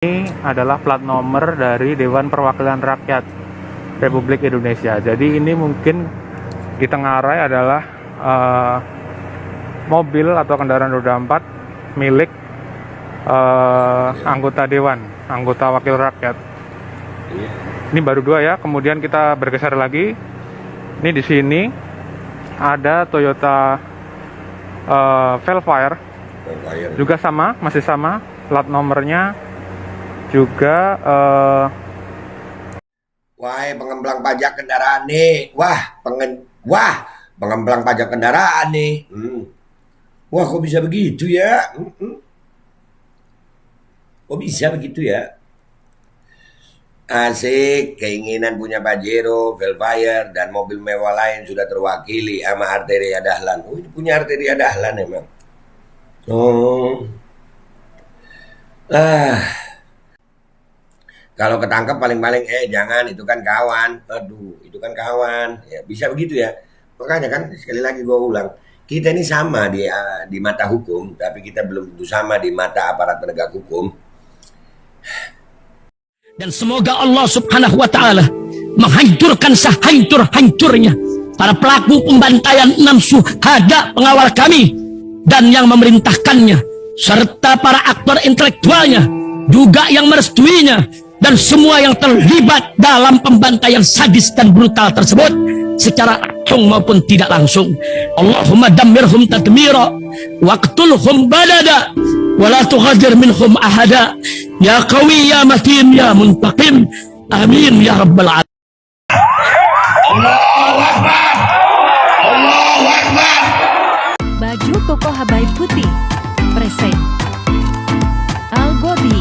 Ini adalah plat nomor dari Dewan Perwakilan Rakyat Republik Indonesia. Jadi ini mungkin di tengah ray adalah mobil atau kendaraan roda 4 milik anggota Dewan, anggota Wakil Rakyat. Ini baru 2 ya. Kemudian kita bergeser lagi. Ini di sini ada Toyota Velfire, juga sama, masih sama plat nomornya. Juga Wah, pengembang pajak kendaraan nih. Pengembang pajak kendaraan nih. Wah, kok bisa begitu ya? Kok bisa begitu ya? Asik, keinginan punya Pajero, Velfire, dan mobil mewah lain sudah terwakili sama Arteria Dahlan. Oh, ini punya Arteria Dahlan emang. Kalau ketangkep paling-paling jangan, itu kan kawan. Aduh, itu kan kawan. Ya, bisa begitu ya. Makanya kan sekali lagi gue ulang, kita ini sama di mata hukum, tapi kita belum tentu sama di mata aparat penegak hukum. Dan semoga Allah Subhanahu wa taala menghancurkan sehancur-hancurnya para pelaku pembantaian 6 syuhada pengawal kami dan yang memerintahkannya, serta para aktor intelektualnya juga yang merestuinya, dan semua yang terlibat dalam pembantaian sadis dan brutal tersebut secara langsung maupun tidak langsung. Allahumma dammirhum tadmira waqtulhum balada wala tughadir minhum ahada ya qawi ya matin ya muntaqim amin ya rabbal alamin. Allahu Akbar, Allahu Akbar. Baju koko Habaib putih present Al Gobi.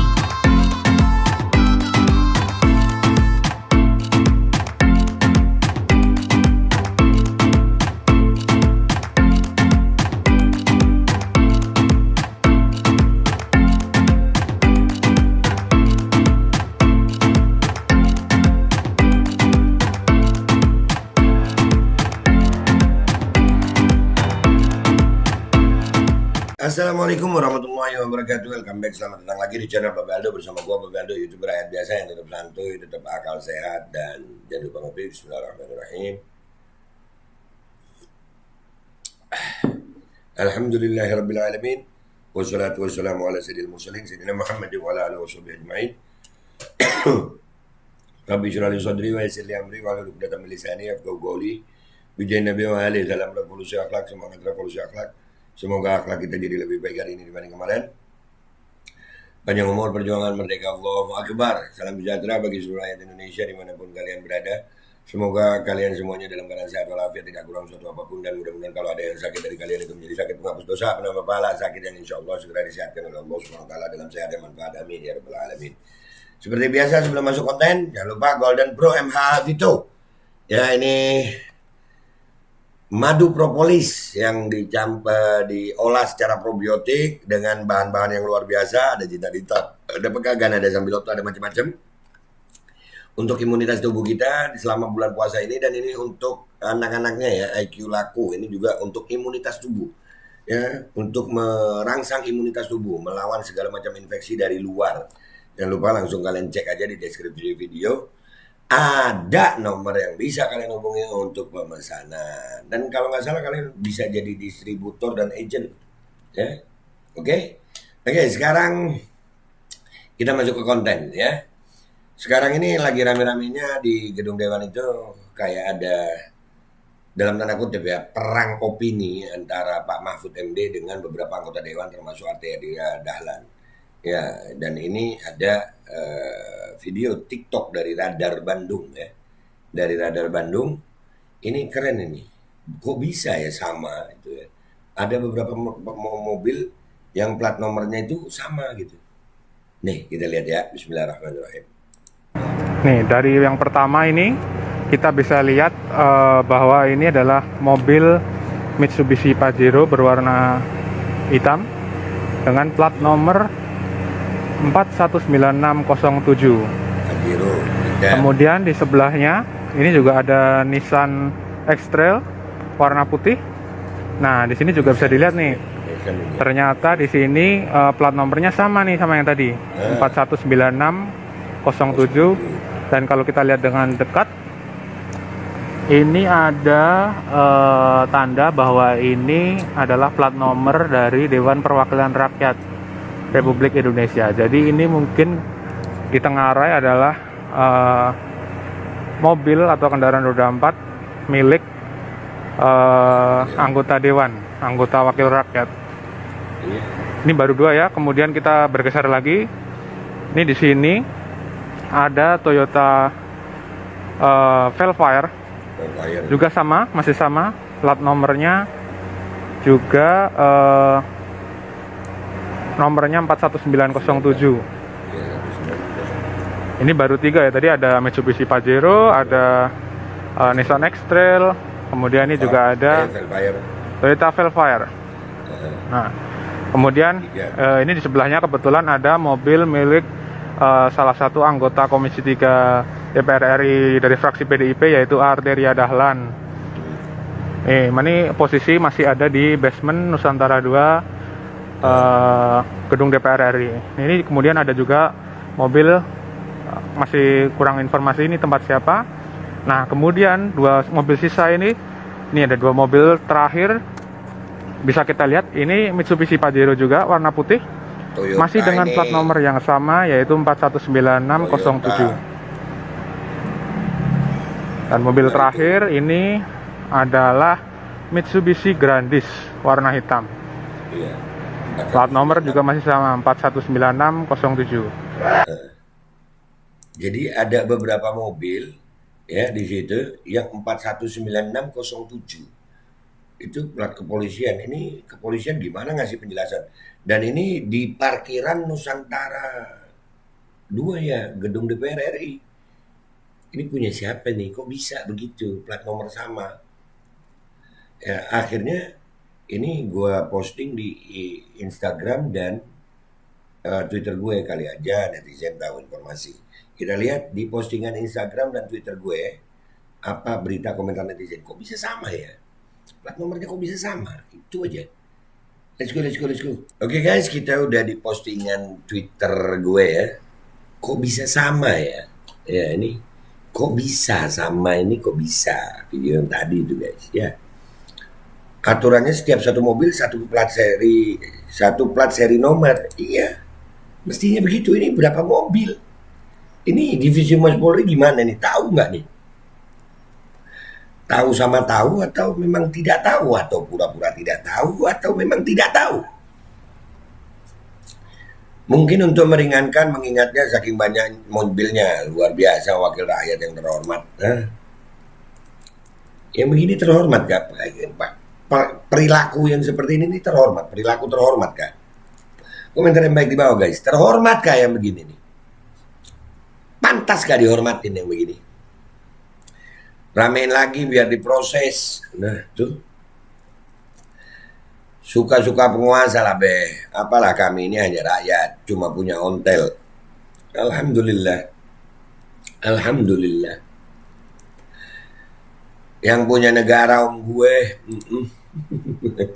Assalamualaikum warahmatullahi wabarakatuh. Welcome back, selamat datang lagi di channel Bapak Aldo bersama gua Bapak Aldo, YouTuber rakyat biasa yang tetap santuy, tetap akal sehat, dan jangan lupa ngopi. Bismillahirrahmanirrahim. Alhamdulillahirrabbilalamin. Wassalatu wassalamu ala sayyidil mursalin sayyidina Muhammad wa ala alihi washabihi ajma'in. Rabbi syrah li sadri wa yassir li amri wa hlul 'uqdatam min lisani yafqahu qawli. Bijahi Nabi wa alihi salam revolusi akhlak, semangat revolusi akhlak. Semoga akhlak kita jadi lebih baik hari ini dibanding kemarin. Panjang umur, perjuangan, merdeka, Allahu Akbar. Salam sejahtera bagi seluruh rakyat Indonesia dimanapun kalian berada. Semoga kalian semuanya dalam keadaan sehat walafiat, tidak kurang suatu apapun, dan mudah-mudahan kalau ada yang sakit dari kalian itu menjadi sakit penghapus dosa, penambah pahala, sakit yang insya Allah segera disehatkan oleh Allah SWT dalam sehat dan manfaat. Amin ya rabbal alamin. Seperti biasa sebelum masuk konten, jangan lupa Golden Pro MH Vito. Ya, ini madu propolis yang diolah secara probiotik dengan bahan-bahan yang luar biasa. Ada jinta-jinta, ada pegagan, ada sambiloto, ada macam-macam untuk imunitas tubuh kita selama bulan puasa ini. Dan ini untuk anak-anaknya ya, IQ laku. Ini juga untuk imunitas tubuh ya, untuk merangsang imunitas tubuh, melawan segala macam infeksi dari luar. Jangan lupa langsung kalian cek aja di deskripsi video. Ada nomor yang bisa kalian hubungi untuk pemesanan. Dan kalau nggak salah kalian bisa jadi distributor dan agent. Ya, Oke, sekarang kita masuk ke konten ya. Sekarang ini lagi rame-ramenya di gedung Dewan itu kayak ada, dalam tanda kutip ya, perang opini antara Pak Mahfud MD dengan beberapa anggota Dewan termasuk Arteria Dahlan. Ya, dan ini ada video TikTok dari Radar Bandung ya. Dari Radar Bandung. Ini keren ini. Kok bisa ya sama itu ya. Ada beberapa mobil yang plat nomornya itu sama gitu. Nih, kita lihat ya. Bismillahirrahmanirrahim. nih dari yang pertama ini kita bisa lihat bahwa ini adalah mobil Mitsubishi Pajero berwarna hitam dengan plat nomor 419607. Pajero. Kemudian di sebelahnya ini juga ada Nissan X-Trail warna putih. Nah, di sini juga bisa dilihat nih Version ini. Ternyata di sini plat nomornya sama nih sama yang tadi, 419607. Dan kalau kita lihat dengan dekat, ini ada tanda bahwa ini adalah plat nomor dari Dewan Perwakilan Rakyat Republik Indonesia. Jadi ini mungkin di Tenggarai adalah mobil atau kendaraan roda 4 milik anggota Dewan, anggota Wakil Rakyat. Iya. Ini baru 2 ya. Kemudian kita bergeser lagi. Ini di sini ada Toyota Velfire, Velfire. juga sama, masih sama. Plat nomornya juga nomornya 41907. Iya, Ini baru 3 ya. Tadi ada Mitsubishi Pajero, ada Nissan X-Trail, kemudian ini juga ada Velfire. Toyota Velfire. Nah, kemudian ini di sebelahnya kebetulan ada mobil milik salah satu anggota Komisi 3 DPR RI dari fraksi PDIP, yaitu Arteria Dahlan. Ini posisi masih ada di basement Nusantara 2 gedung DPR RI. Ini kemudian ada juga mobil, masih kurang informasi ini tempat siapa. Nah, kemudian 2 mobil sisa ini ada 2 mobil terakhir. Bisa kita lihat ini Mitsubishi Pajero juga warna putih, Toyota masih dengan ini. plat nomor yang sama, yaitu 419607. Dan mobil terakhir ini adalah Mitsubishi Grandis warna hitam. Iya. Plat nomor juga masih sama, 419607. Jadi ada beberapa mobil ya di situ yang 419607. Itu plat kepolisian. Ini kepolisian gimana ngasih penjelasan? Dan ini di parkiran Nusantara 2 ya, gedung DPR RI. Ini punya siapa nih? Kok bisa begitu? Plat nomor sama. Ya, akhirnya ini gue posting di Instagram dan Twitter gue, kali aja netizen tahu informasi. Kita lihat di postingan Instagram dan Twitter gue, apa berita komentar netizen. Kok bisa sama ya? Plat nomornya kok bisa sama? Itu aja. Let's go. Oke guys, kita udah di postingan Twitter gue ya. Kok bisa sama ya? Ya ini. Kok bisa sama ini? Kok bisa? Video yang tadi itu guys ya. Aturannya setiap satu mobil satu plat seri nomor. Iya. Mestinya begitu. Ini berapa mobil? Ini divisi Mas Polri gimana nih? Tahu nggak nih? Tahu sama tahu atau memang tidak tahu, atau pura-pura tidak tahu, atau memang tidak tahu. Mungkin untuk meringankan, mengingatnya saking banyak mobilnya, luar biasa wakil rakyat yang terhormat. Yang begini terhormat gak? Perilaku yang seperti ini terhormat, perilaku terhormat gak? Komentar yang baik di bawah guys, terhormat gak yang begini nih? Pantas gak dihormatin yang begini? Ramein lagi biar diproses. Nah tuh, suka-suka penguasa lah be. Apalah, kami ini hanya rakyat, cuma punya ontel. Alhamdulillah. Yang punya negara om gue.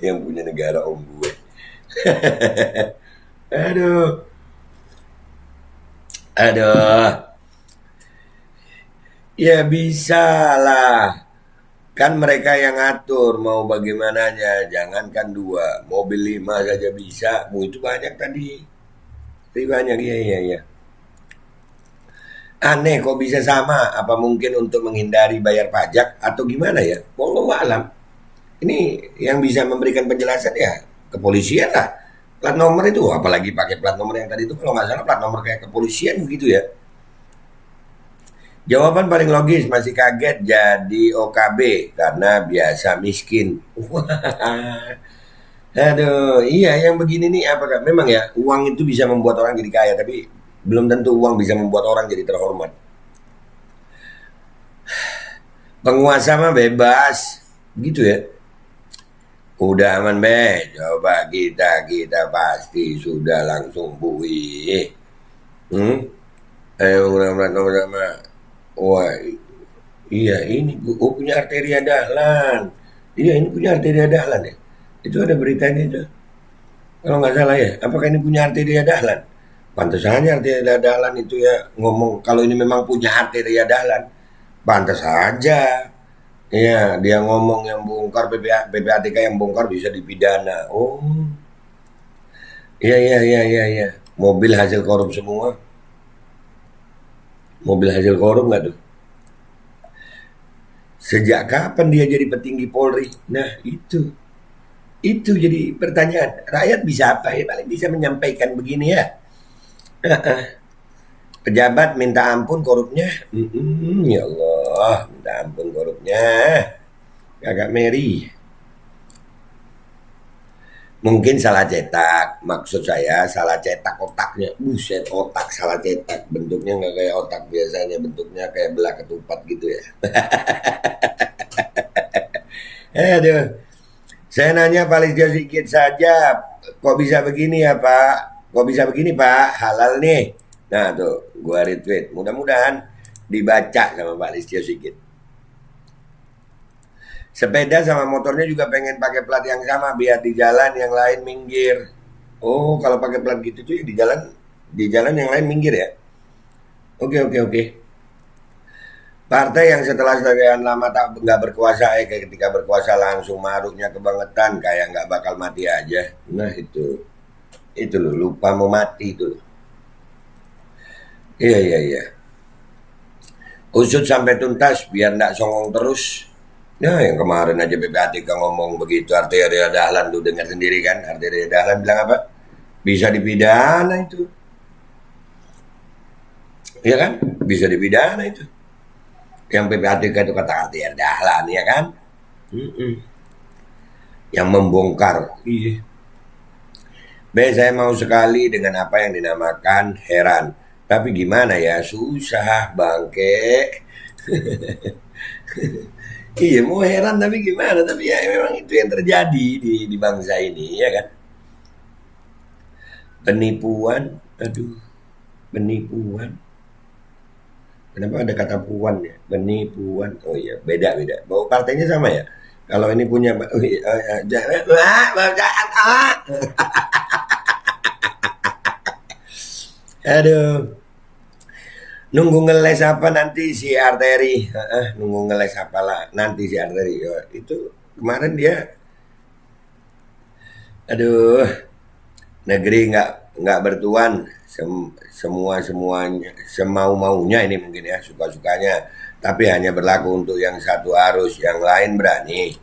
Yang punya negara om gue. Aduh. Ya bisa lah. Kan mereka yang ngatur mau bagaimananya. Jangankan 2, mobil 5 saja bisa. Itu banyak tadi. Tapi banyak, iya. Aneh kok bisa sama. Apa mungkin untuk menghindari bayar pajak atau gimana ya? Wallahu alam. Ini yang bisa memberikan penjelasan ya kepolisian lah. Plat nomor itu, apalagi pakai plat nomor yang tadi itu, kalau nggak salah plat nomor kayak kepolisian begitu ya. Jawaban paling logis, masih kaget jadi OKB karena biasa miskin. Aduh, iya yang begini nih apakah memang ya uang itu bisa membuat orang jadi kaya, tapi belum tentu uang bisa membuat orang jadi terhormat. Penguasa mah bebas, gitu ya. Udah aman be, coba kita pasti sudah langsung bui. Ayo sama. Wah, iya ini punya Arteria Dahlan. Iya ini punya Arteria Dahlan ya. Itu ada beritanya itu. Kalau nggak salah ya, apakah ini punya Arteria Dahlan? Pantas saja Arteria Dahlan itu ya ngomong kalau ini memang punya Arteria Dahlan. Pantas saja. Iya, dia ngomong yang bongkar PPATK yang bongkar bisa dipidana. Oh, iya iya iya iya iya. Mobil hasil korup semua. Mobil hasil korup nggak tuh? Sejak kapan dia jadi petinggi Polri? Nah, itu jadi pertanyaan. Rakyat bisa apa ya? Paling bisa menyampaikan begini ya. Pejabat minta ampun korupnya. Ya Allah, minta ampun korupnya. Agak Mary. Mungkin salah cetak. Maksud saya salah cetak otaknya. Buset, otak salah cetak. Bentuknya nggak kayak otak biasanya. Bentuknya kayak belah ketupat gitu ya. Aduh. Saya nanya paling sedikit saja. Kok bisa begini ya Pak? Kok bisa begini Pak? Halal nih. Nah tuh, gua retweet. Mudah-mudahan dibaca sama Pak Listio Sigit. Sepeda sama motornya juga pengen pakai plat yang sama biar di jalan yang lain minggir. Oh, kalau pakai plat gitu tuh ya di jalan yang lain minggir ya. Oke oke oke. Partai yang setelah sekian lama nggak berkuasa, kayak ketika berkuasa langsung maruknya kebangetan, kayak nggak bakal mati aja. Nah itu loh, lupa mau mati itu loh. Iya iya iya. Usut sampai tuntas biar nggak songong terus. Nah yang kemarin aja PPATK ngomong begitu, Arteria Dahlan tuh dengar sendiri kan, Arteria Dahlan bilang apa? Bisa dipidana itu. Iya kan? Bisa dipidana itu. Yang PPATK itu kata Arteria Dahlan ya kan? Yang membongkar. Iya. Saya mau sekali dengan apa yang dinamakan heran. Tapi gimana ya, susah bangke. Iya mau heran tapi gimana, tapi ya memang itu yang terjadi di bangsa ini ya kan. Penipuan, aduh, penipuan. Kenapa ada kata puan ya? Penipuan. Oh iya, beda-beda. Bawa partainya sama ya? Kalau ini punya aduh. Nunggu ngeles apa nanti si Arteri? Nunggu ngeles apalah nanti si Arteri. Itu kemarin dia, aduh, negeri nggak bertuan, semuanya semau maunya ini mungkin ya suka sukanya. Tapi hanya berlaku untuk yang satu arus, yang lain berani.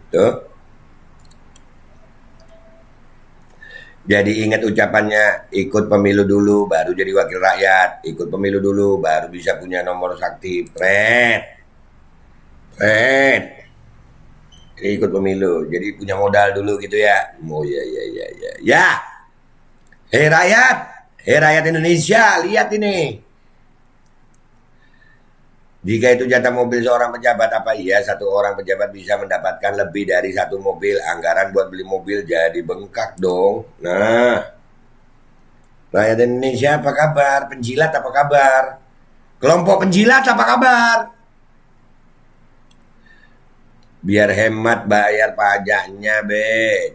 Tuh. Jadi ingat ucapannya, ikut pemilu dulu baru jadi wakil rakyat, ikut pemilu dulu baru bisa punya nomor sakti. Jadi ikut pemilu, jadi punya modal dulu gitu ya. Oh ya ya ya ya. Ya. Hei rakyat Indonesia, lihat ini. Jika itu jatah mobil seorang pejabat, apa iya satu orang pejabat bisa mendapatkan lebih dari satu mobil? Anggaran buat beli mobil jadi bengkak dong. Nah, rakyat Indonesia apa kabar? Penjilat apa kabar? Kelompok penjilat apa kabar? Biar hemat bayar pajaknya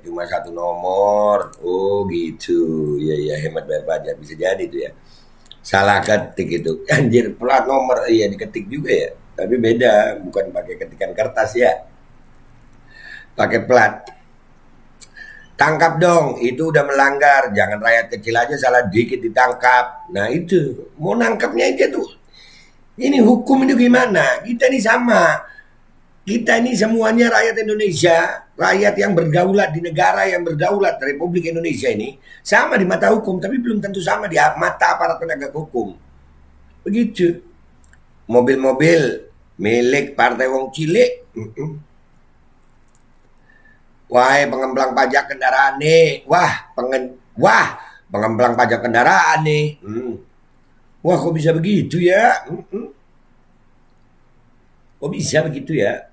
cuma satu nomor. Oh gitu, ya hemat bayar pajak, bisa jadi itu ya. Salah ketik itu, anjir plat nomor iya diketik juga ya, tapi beda, bukan pakai ketikan kertas ya, pakai plat. Tangkap dong, itu udah melanggar, jangan rakyat kecil aja salah dikit ditangkap. Nah itu mau nangkapnya aja tuh, ini hukum itu gimana? Kita ini sama, kita ini semuanya rakyat Indonesia, rakyat yang berdaulat di negara yang berdaulat, Republik Indonesia ini sama di mata hukum, tapi belum tentu sama di mata aparat penegak hukum. Begitu. Mobil-mobil milik partai wong cilik. Wah, pengemplang pajak kendaraan nih. Wah, pengemplang pajak kendaraan nih. Wah, kok bisa begitu ya? Kok bisa begitu ya?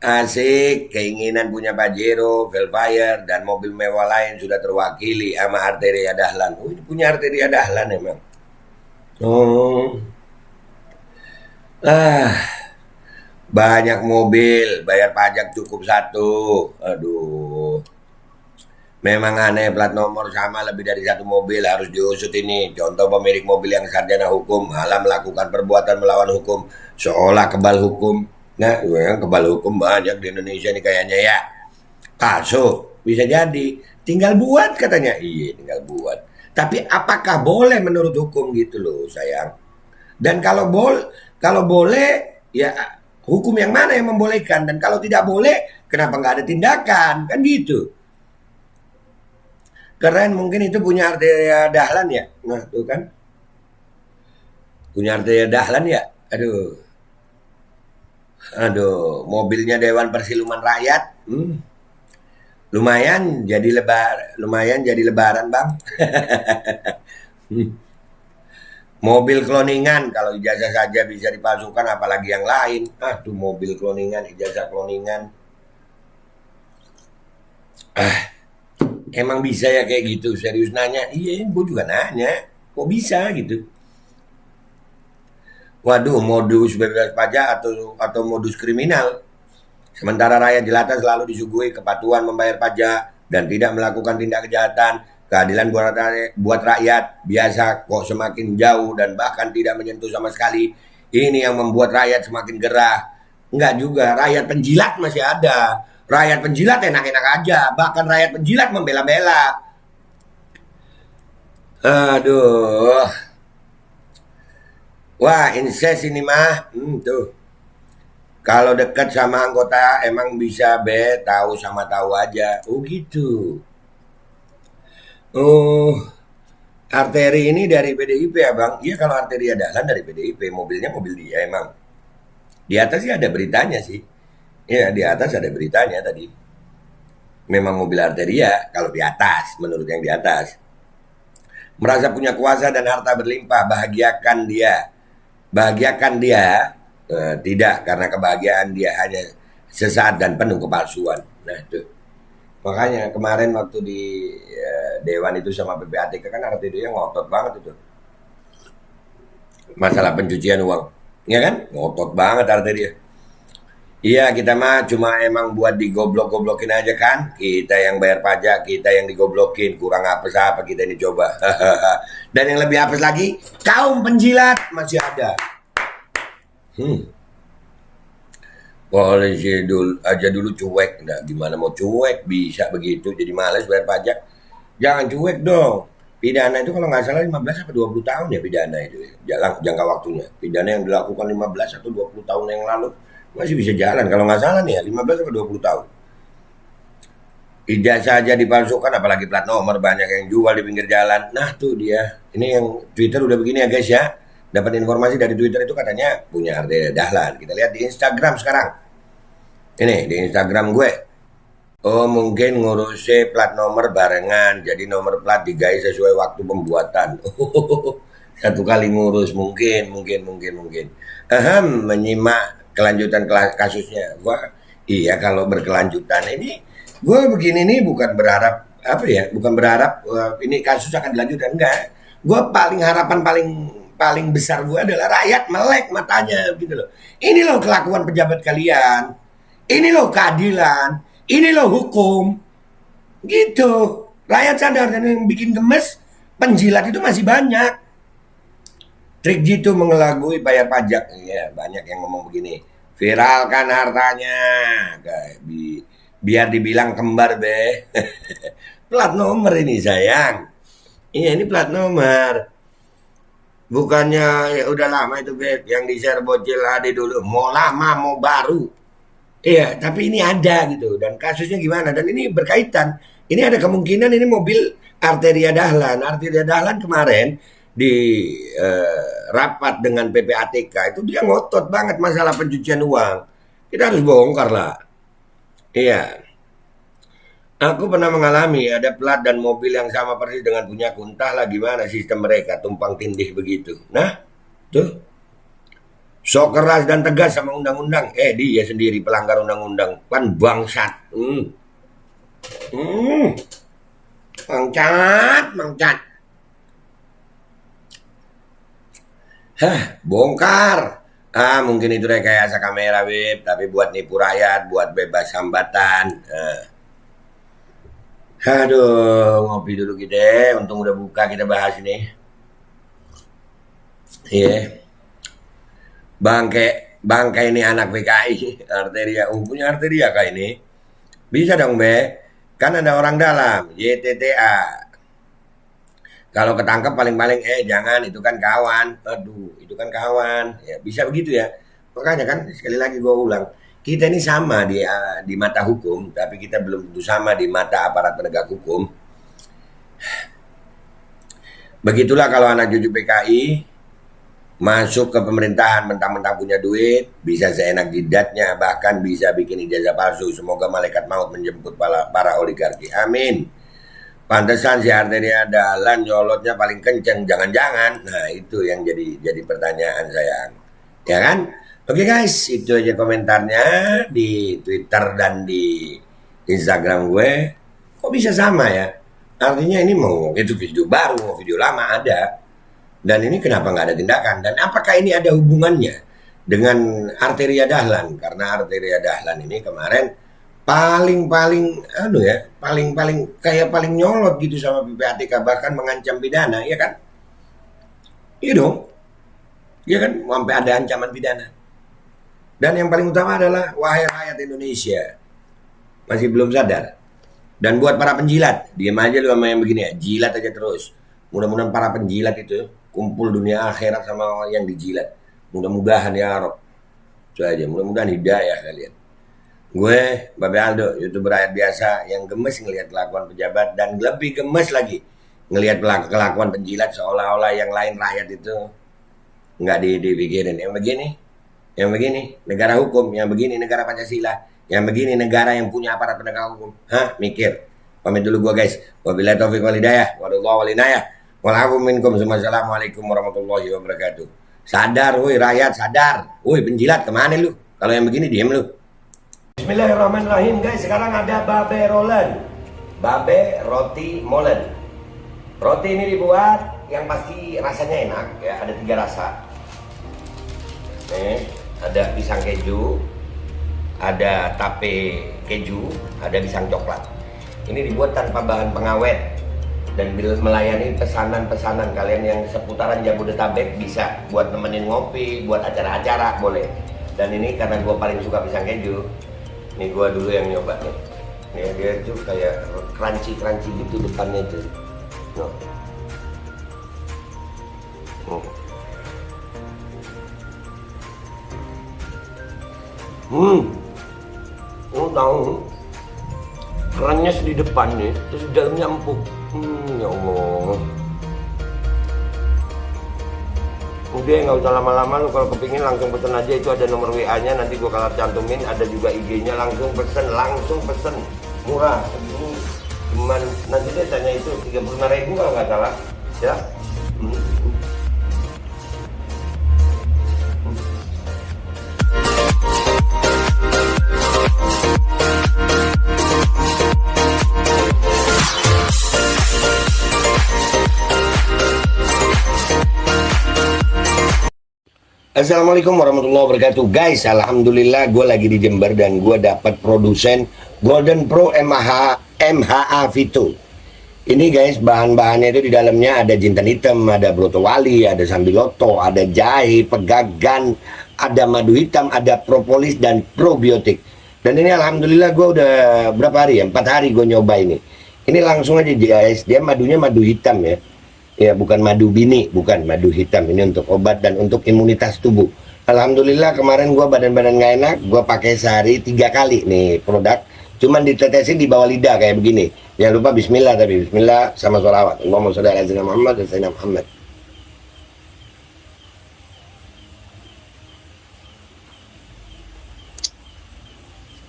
Asik, keinginan punya Pajero, Velfire, dan mobil mewah lain sudah terwakili sama Arteria Dahlan. Oh, ini punya Arteria Dahlan emang. Oh. Banyak mobil, bayar pajak cukup satu. Aduh. Memang aneh, plat nomor sama lebih dari satu mobil harus diusut ini. Contoh pemilik mobil yang sarjana hukum malah melakukan perbuatan melawan hukum seolah kebal hukum. Nah, yang kebal hukum banyak di Indonesia ini kayaknya ya. Palsu, bisa jadi. Tinggal buat katanya. Iya, tinggal buat. Tapi apakah boleh menurut hukum gitu loh, sayang? Dan kalau boleh, ya hukum yang mana yang membolehkan? Dan kalau tidak boleh, kenapa nggak ada tindakan? Kan gitu. Keren, mungkin itu punya Arteria Dahlan ya. Nah, tuh kan. Punya Arteria Dahlan ya. Aduh. Aduh, mobilnya Dewan Persiluman Rakyat. Lumayan jadi lebaran, Bang. Mobil kloningan, kalau ijazah saja bisa dipalsukan apalagi yang lain. Aduh, mobil kloningan, ijazah kloningan. Emang bisa ya kayak gitu? Serius nanya? Iya, gue juga nanya. Kok bisa gitu? Waduh, modus bebas pajak atau modus kriminal. Sementara rakyat jelata selalu disuguhi kepatuhan membayar pajak dan tidak melakukan tindak kejahatan. Keadilan buat rakyat biasa kok semakin jauh dan bahkan tidak menyentuh sama sekali. Ini yang membuat rakyat semakin gerah. Enggak juga, rakyat penjilat masih ada. Rakyat penjilat enak-enak aja, bahkan rakyat penjilat membela-bela. Aduh. Wah, incest ini mah. Tuh. Kalau dekat sama anggota emang bisa tahu sama tahu aja. Oh gitu. Oh, arteri ini dari PDIP ya Bang? Iya, kalau Arteria Dahlan dari PDIP, mobilnya mobil dia emang. Di atas sih ada beritanya sih. Iya, di atas ada beritanya tadi. Memang mobil Arteria kalau di atas, menurut yang di atas. Merasa punya kuasa dan harta berlimpah, bahagiakan dia. Bahagiakan dia, tidak, karena kebahagiaan dia hanya sesaat dan penuh kepalsuan. Nah itu. Makanya kemarin waktu di Dewan itu sama PPATK kan Arteria ngotot banget itu. Masalah pencucian uang. Ya kan? Ngotot banget Arteria. Iya, kita mah cuma emang buat digoblok-goblokin aja kan. Kita yang bayar pajak, kita yang digoblokin. Kurang apes apa kita ini coba. Dan yang lebih apes lagi, kaum penjilat masih ada. Polisi dulu cuek. Nah, gimana mau cuek? Bisa begitu. Jadi males bayar pajak. Jangan cuek dong. Pidana itu kalau nggak salah 15 atau 20 tahun ya pidana itu. Jangka waktunya. Pidana yang dilakukan 15 atau 20 tahun yang lalu masih bisa jalan kalau nggak salah nih ya 15 atau 20 tahun. Ijazah saja dipalsukan apalagi plat nomor banyak yang jual di pinggir jalan. Nah tuh dia. Ini yang Twitter udah begini ya guys ya. Dapat informasi dari Twitter itu katanya punya Arteria Dahlan. Kita lihat di Instagram sekarang. Ini di Instagram gue. Oh mungkin ngurusi plat nomor barengan. Jadi nomor plat digawe sesuai waktu pembuatan. Satu kali ngurus mungkin. Menyimak kelanjutan kasusnya. Iya kalau berkelanjutan ini gue begini nih bukan berharap ini kasus akan dilanjutkan, enggak. Gue harapan paling besar gue adalah rakyat melek matanya gitu loh. Ini loh kelakuan pejabat kalian, ini loh keadilan, ini loh hukum gitu. Rakyat sadar, dan yang bikin gemes penjilat itu masih banyak. Trik jitu mengelabui bayar pajak. Ya, banyak yang ngomong begini. Viralkan hartanya. Biar dibilang kembar be. Plat nomor ini sayang. Iya ini plat nomor. Bukannya ya udah lama itu be. Yang di-share bocil Ade dulu. Mau lama mau baru. Iya tapi ini ada gitu. Dan kasusnya gimana. Dan ini berkaitan. Ini ada kemungkinan ini mobil Arteria Dahlan. Arteria Dahlan kemarin di rapat dengan PPATK itu dia ngotot banget masalah pencucian uang. Kita harus bongkar lah. Iya. Aku pernah mengalami ada plat dan mobil yang sama persis dengan punyaku. Entahlah gimana sistem mereka tumpang tindih begitu. Nah, tuh. Sok keras dan tegas sama undang-undang. Dia sendiri pelanggar undang-undang. Kan bangsat. Mangcat. Bongkar. Mungkin itu rekayasa kamera web, tapi buat nipu rakyat, buat bebas hambatan. Aduh, ngopi dulu kita. Untung udah buka, kita bahas ini. Iya. Bangke ini anak PKI. Arteria. Punya arteria kah ini? Bisa dong, Be. Kan ada orang dalam. YTTA. Kalau ketangkep paling-paling, jangan, itu kan kawan. Aduh, itu kan kawan. Ya, bisa begitu ya. Makanya kan, sekali lagi gue ulang. Kita ini sama di mata hukum, tapi kita belum tentu sama di mata aparat penegak hukum. Begitulah kalau anak cucu PKI masuk ke pemerintahan mentang-mentang punya duit, bisa seenak jidatnya, bahkan bisa bikin ijazah palsu. Semoga malaikat maut menjemput para oligarki. Amin. Pantesan si Arteria Dahlan nyolotnya paling kenceng, jangan-jangan. Nah, itu yang jadi pertanyaan sayang. Ya kan? Oke guys, itu aja komentarnya di Twitter dan di Instagram gue. Kok bisa sama ya? Artinya ini mau itu video baru, mau video lama ada. Dan ini kenapa nggak ada tindakan? Dan apakah ini ada hubungannya dengan Arteria Dahlan? Karena Arteria Dahlan ini kemarin paling nyolot gitu sama PPATK, bahkan mengancam pidana, ya kan? Iya dong. Iya kan? Sampai ada ancaman pidana. Dan yang paling utama adalah wahai rakyat Indonesia, masih belum sadar. Dan buat para penjilat, diam aja lu sama yang begini ya, jilat aja terus. Mudah-mudahan para penjilat itu kumpul dunia akhirat sama yang dijilat. Mudah-mudahan ya Rob. Itu aja, mudah-mudahan hidayah kalian. Gue, Babe Aldo, YouTuber rakyat biasa yang gemes ngelihat kelakuan pejabat dan lebih gemes lagi ngelihat kelakuan penjilat seolah-olah yang lain rakyat itu nggak dipikirin. Yang begini negara hukum, yang begini negara Pancasila, yang begini negara yang punya aparat penegak hukum. Hah, mikir. Pamit dulu gua guys. Wabillahi taufiq wal hidayah, wallahu walinayah. Walafu minkum. Assalamualaikum warahmatullahi wabarakatuh. Sadar, woi rakyat, sadar. Woi penjilat, kemana lu? Kalau yang begini diem lu. Bismillahirrahmanirrahim guys. Sekarang ada Babe Rolen, Babe Roti Molen. Roti ini dibuat yang pasti rasanya enak ya. Ada 3 rasa. Ada pisang keju, ada tape keju, ada pisang coklat. Ini dibuat tanpa bahan pengawet dan melayani pesanan-pesanan kalian yang seputaran Jabodetabek, bisa buat nemenin ngopi, buat acara-acara boleh. Dan ini karena gue paling suka pisang keju, ini gue dulu yang nyoba nih. Nih dia tuh kayak crunchy gitu depannya tuh. Tahu kerennya di depannya, terus di dalamnya empuk. Ya Allah. Udah nggak usah lama-lama, lu kalau kepingin langsung pesen aja, itu ada nomor WA-nya, nanti gua kalau cantumin, ada juga IG-nya, langsung pesen, murah. Ini cuman nanti dia tanya itu 35.000 kalau nggak salah, ya. Assalamualaikum warahmatullahi wabarakatuh guys. Alhamdulillah gue lagi di Jember dan gue dapat produsen Golden Pro MHA Vito. Ini guys, bahan-bahannya itu di dalamnya ada jintan hitam, ada broto wali, ada sambiloto, ada jahe, pegagan, ada madu hitam, ada propolis dan probiotik. Dan ini alhamdulillah gue udah berapa hari ya, 4 hari gue nyoba ini. Ini langsung aja guys, dia madunya madu hitam ya. Ya bukan madu bini, bukan madu hitam. Ini untuk obat dan untuk imunitas tubuh. Alhamdulillah kemarin gua badan-badan gak enak, gua pakai sehari 3 kali nih produk. Cuman ditetesin di bawah lidah kayak begini. Jangan lupa bismillah, tapi bismillah sama sholawat. Allahumma sholli ala sayyidina Muhammad dan sayyidina Muhammad.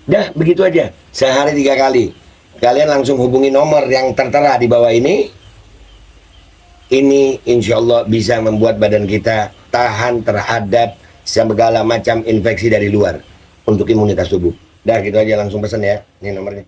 Dah begitu aja, sehari 3 kali. Kalian langsung hubungi nomor yang tertera di bawah ini. Ini insya Allah bisa membuat badan kita tahan terhadap segala macam infeksi dari luar untuk imunitas tubuh. Dah gitu aja, langsung pesan ya. Ini nomornya.